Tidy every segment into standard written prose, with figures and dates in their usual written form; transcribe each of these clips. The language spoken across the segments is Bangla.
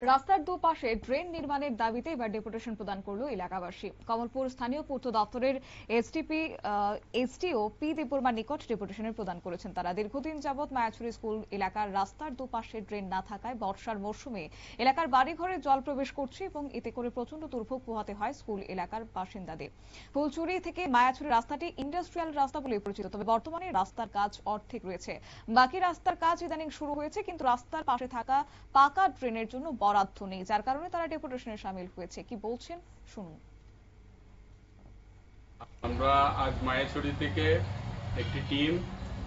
রাস্তার দুপাশে ড্রেন নির্মাণের দাবিতে এবার ডেপুটেশন প্রদান করল এলাকাবাসী। কমলপুর স্থানীয় পূর্ত দপ্তরের এসডিও পি দেববর্মার নিকট ডেপুটেশনের প্রদান করেছেন তারা। দীর্ঘদিন যাবৎ মায়াছড়ি স্কুল এলাকার রাস্তার দুপাশে ড্রেন না থাকায় বর্ষার মরশুমে এলাকার বাড়িঘরে জল প্রবেশ করছে এবং এতে করে প্রচন্ড দুর্ভোগ পোহাতে হয় স্কুল এলাকার বাসিন্দাদের। ফুলচুরি থেকে মায়াছড়ি রাস্তাটি ইন্ডাস্ট্রিয়াল রাস্তা বলে পরিচিত, তবে বর্তমানে রাস্তার কাজ অর্ধেক রয়েছে। বাকি রাস্তার কাজ ইদানিং শুরু হয়েছে, কিন্তু রাস্তার পাশে থাকা পাকা ড্রেনের জন্য বরাদ্দ নেই, যার কারণে তারা ডেপুটেশনে শামিল হয়েছে। কি বলছেন শুনুন। আমরা আজ মায়াছড়ি থেকে একটি টিম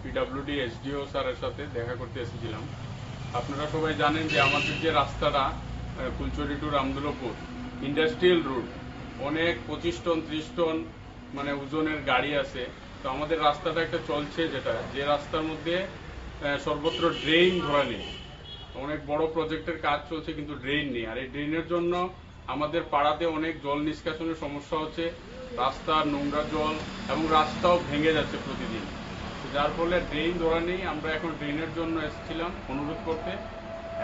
পিডব্লিউডি এসডিও স্যারের সাথে দেখা করতে এসেছিলাম। আপনারা সবাই জানেন যে আমাদের যে রাস্তাটা ফুলচুরি টু রামদুল্লাপুর ইন্ডাস্ট্রিয়াল রুট, অনেক 25 টন 30 টন মানে ওজনের গাড়ি আছে। তো আমাদের রাস্তাটা একটা চলছে, যে রাস্তার মধ্যে সর্বত্র ড্রেন ধরা নেই। অনেক বড় প্রজেক্টের কাজ চলছে কিন্তু ড্রেন নেই, আর এই ড্রেনের জন্য আমাদের পাড়াতে অনেক জল নিষ্কাশনের সমস্যা হচ্ছে। রাস্তার নোংরা জল এবং রাস্তাও ভেঙে যাচ্ছে প্রতিদিন, যার ফলে ড্রেন ধরা নেই। আমরা এখন ড্রেনের জন্য এসেছিলাম অনুরোধ করতে।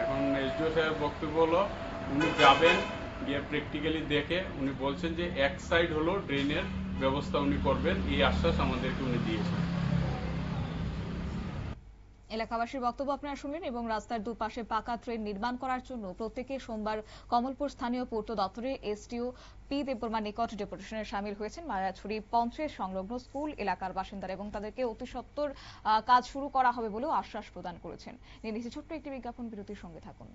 এখন এসডিও সাহেবের বক্তব্য হলো উনি যাবেন, গিয়ে প্র্যাকটিক্যালি দেখে উনি বলছেন যে এক সাইড হলো ড্রেনের ব্যবস্থা উনি করবেন, এই আশ্বাস আমাদেরকে উনি দিয়েছেন। এলাকাবাসীর বক্তব্য আপনারা শুনলেন এবং রাস্তার দুপাশে পাকা ট্রেন নির্মাণ করার জন্য প্রত্যেকে সোমবার কমলপুর স্থানীয় পূর্ত দপ্তরে এসডিও পি দেববর্মার নিকট ডেপুটেশনে শামিল হয়েছেন মায়াছড়ি পঞ্চায়েত সংলগ্ন স্কুল এলাকার বাসিন্দারা, এবং তাদেরকে অতি সত্বর কাজ শুরু করা হবে বলেও আশ্বাস প্রদান করেছেন। নিয়ে নিচ্ছি ছোট্ট একটি বিজ্ঞাপন বিরতির, সঙ্গে থাকুন।